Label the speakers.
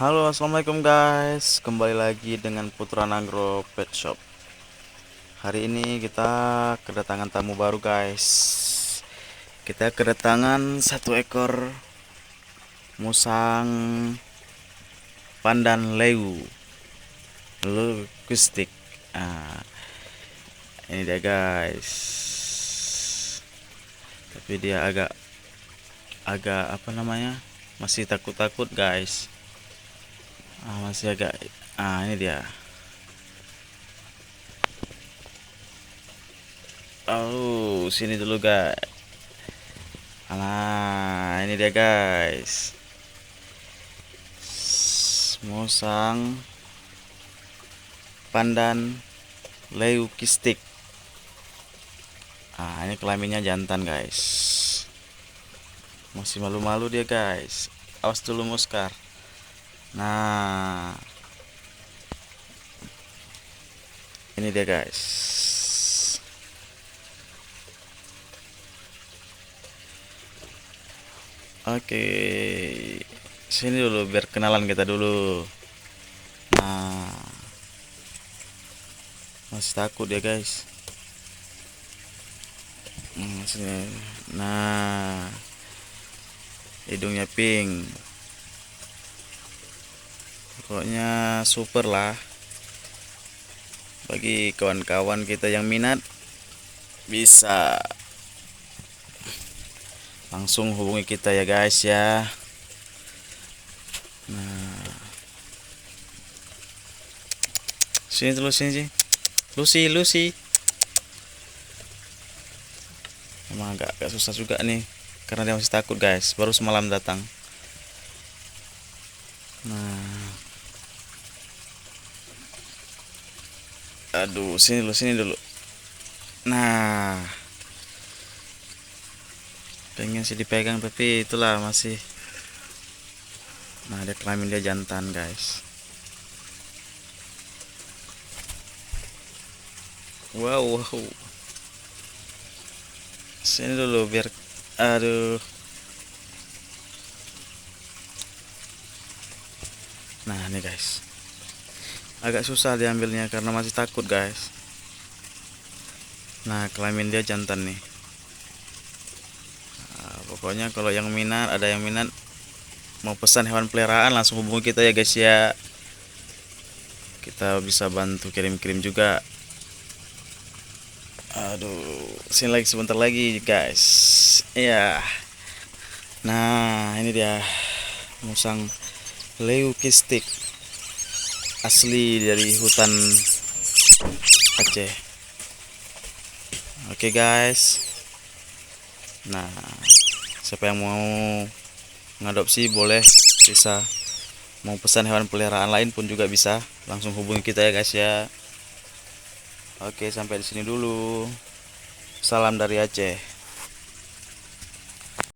Speaker 1: Halo, assalamualaikum guys. Kembali lagi dengan Putra Nagro Pet Shop. Hari ini kita kedatangan tamu baru guys. Kita kedatangan satu ekor musang pandan leu kustik. Ah, ini dia guys. Tapi dia agak agak apa namanya? Masih takut-takut guys. Masih agak. Ini dia. Oh, sini dulu guys. Ini dia guys. Musang pandan leukistik. Ini kelaminnya jantan guys. Masih malu-malu dia guys. Awas dulu Muskar. Nah, ini dia guys. Oke, sini dulu biar kenalan kita dulu. Nah, masih takut ya guys. Sini. Nah, hidungnya pink. Pokoknya super lah. Bagi kawan-kawan kita yang minat, bisa langsung hubungi kita ya guys ya. Nah, sini dulu sini. Lucy. Emang agak susah juga nih karena dia masih takut guys. Baru semalam datang. Nah, aduh, sini dulu. Nah, pengen sih dipegang tapi itulah masih. Nah, dia kelamin dia jantan guys. Wow. Sini dulu biar. Aduh. Nah, ini guys. Agak susah diambilnya karena masih takut guys. Nah, kelamin dia jantan nih. Pokoknya kalau yang minat, ada yang minat mau pesan hewan peliharaan, langsung hubungi kita ya guys ya. Kita bisa bantu kirim-kirim juga. Aduh, sini lagi sebentar lagi guys. Iya. Nah, ini dia musang leukistik asli dari hutan Aceh. Oke guys. Nah, siapa yang mau ngadopsi boleh, bisa. Mau pesan hewan peliharaan lain pun juga bisa. Langsung hubungi kita ya guys ya. Oke, sampai di sini dulu. Salam dari Aceh.